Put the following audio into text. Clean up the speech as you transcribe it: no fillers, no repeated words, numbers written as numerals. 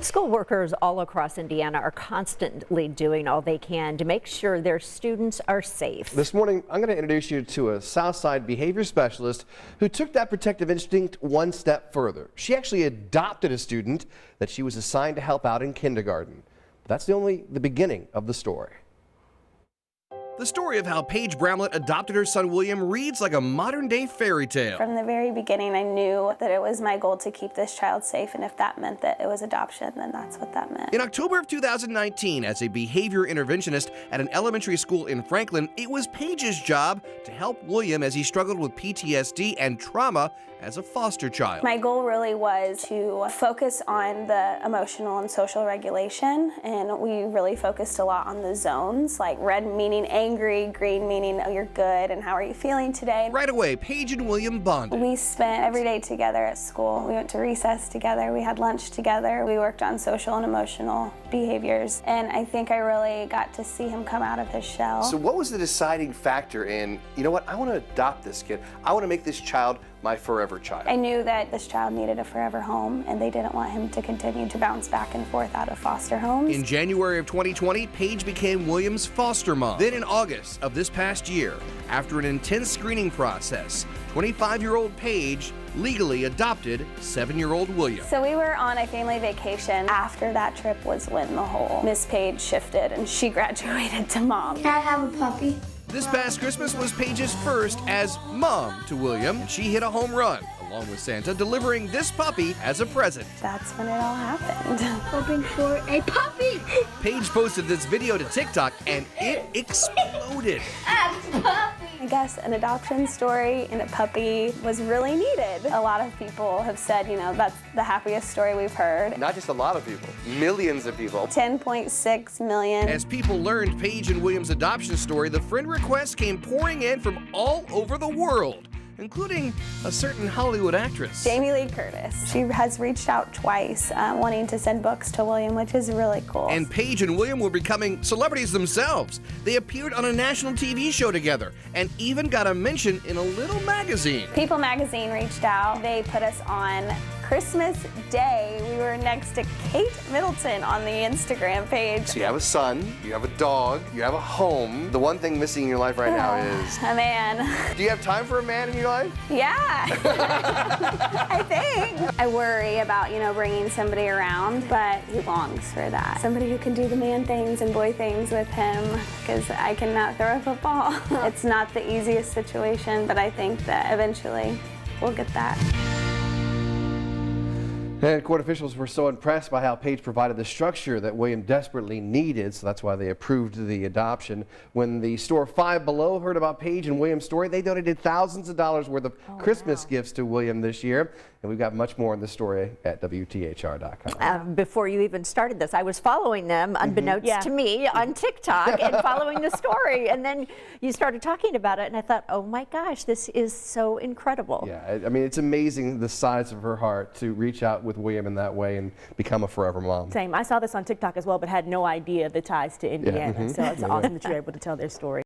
School workers all across Indiana are constantly doing all they can to make sure their students are safe. This morning, I'm going to introduce you to a Southside behavior specialist who took that protective instinct one step further. She actually adopted a student that she was assigned to help out in kindergarten. But that's only the beginning of the story. The story of how Paige Bramlett adopted her son William reads like a modern-day fairy tale. From the very beginning, I knew that it was my goal to keep this child safe, and if that meant that it was adoption, then that's what that meant. In October of 2019, as a behavior interventionist at an elementary school in Franklin, it was Paige's job to help William as he struggled with PTSD and trauma as a foster child. My goal really was to focus on the emotional and social regulation, and we really focused a lot on the zones, like red meaning angry, green meaning oh, you're good, and how are you feeling today. Right away, Paige and William bonded. We spent every day together at school. We went to recess together, we had lunch together, we worked on social and emotional behaviors, and I think I really got to see him come out of his shell. So what was the deciding factor in, you know what, I want to adopt this kid. I want to make this child my forever child. I knew that this child needed a forever home, and they didn't want him to continue to bounce back and forth out of foster homes. In January of 2020, Paige became William's foster mom. Then in August of this past year, after an intense screening process, 25-year-old Paige legally adopted 7-year-old William. So we were on a family vacation. After that trip was when the whole Miss Paige shifted, and she graduated to mom. Can I have a puppy? This past Christmas was Paige's first as mom to William. She hit a home run, along with Santa, delivering this puppy as a present. That's when it all happened. Hoping for a puppy! Paige posted this video to TikTok and it exploded. A puppy! I guess an adoption story and a puppy was really needed. A lot of people have said, you know, that's the happiest story we've heard. Not just a lot of people, millions of people. 10.6 million. As people learned Paige and William's adoption story, the friend requests came pouring in from all over the world, including a certain Hollywood actress. Jamie Lee Curtis. She has reached out twice, wanting to send books to William, which is really cool. And Paige and William were becoming celebrities themselves. They appeared on a national TV show together and even got a mention in a little magazine. People magazine reached out. They put us on Christmas Day. We were next to Kate Middleton on the Instagram page. So you have a son, you have a dog, you have a home. The one thing missing in your life right now is... A man. Do you have time for a man in your life? Yeah, I think. I worry about, you know, bringing somebody around, but he longs for that. Somebody who can do the man things and boy things with him, because I cannot throw a football. It's not the easiest situation, but I think that eventually we'll get that. And court officials were so impressed by how Paige provided the structure that William desperately needed, so that's why they approved the adoption. When the store Five Below heard about Paige and William's story, they donated thousands of dollars worth of Christmas gifts to William this year. And we've got much more in the story at WTHR.com. Before you even started this, I was following them, unbeknownst to me, on TikTok and following the story. And then you started talking about it, and I thought, oh my gosh, this is so incredible. Yeah, I mean, it's amazing the size of her heart to reach out with William in that way and become a forever mom. Same. I saw this on TikTok as well, but had no idea the ties to Indiana. So it's awesome that you're able to tell their story.